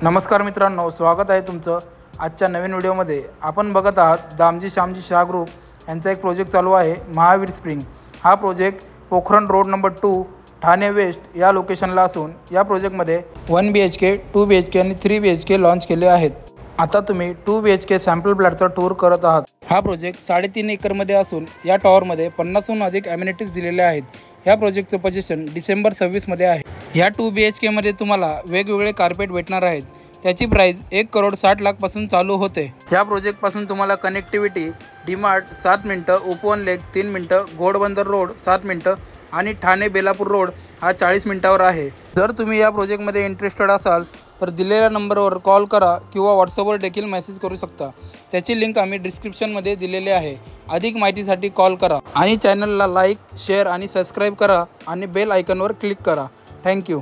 नमस्कार मित्रांनो, स्वागत आहे तुमचं आजच्या नवीन व्हिडिओमध्ये। आपण बघत आहात दामजी श्यामजी शाह ग्रुप यांचा एक प्रोजेक्ट चालू आहे महावीर स्प्रिंग। हा project Pokhran road number 2 Thane west या लोकेशनला असून या प्रोजेक्टमध्ये 1 BHK 2 BHK आणि 3 BHK लॉन्च केले आहेत। आता तुम्ही 2 BHK सॅम्पल प्लॅटचा टूर करत आहात। हा प्रोजेक्ट 3.5 एकरमध्ये असून या टॉवरमध्ये 50हून अधिक ॲम्युनिटीज दिलेले आहेत। या प्रोजेक्टचं पोझिशन डिसेंबर 26 मध्ये आहे। या 2 BHK मध्ये तुम्हाला वेगवेगळे कार्पेट भेटणार आहेत। त्याची प्राइस 1,60,00,000 पासून चालू होते। या प्रोजेक्ट पासून तुम्हाला कनेक्टिव्हिटी डीमार्ट 7 मिनिटं, उपवन लेक 3 मिनिटं, घोडबंदर रोड 7 मिनिटं आणि ठाणे बेलापूर रोड हा 40 मिनिटावर आहे। जर तुम्ही या प्रोजेक्टमध्ये इंटरेस्टेड असाल तर दिलेल्या नंबरवर कॉल करा किंवा व्हॉट्सअपवर देखील मेसेज करू शकता। त्याची लिंक आम्ही डिस्क्रिप्शनमध्ये दिलेली आहे। अधिक माहितीसाठी कॉल करा आणि चॅनलला लाईक, शेअर आणि सबस्क्राईब करा आणि बेल आयकॉनवर क्लिक करा। थँक्यू।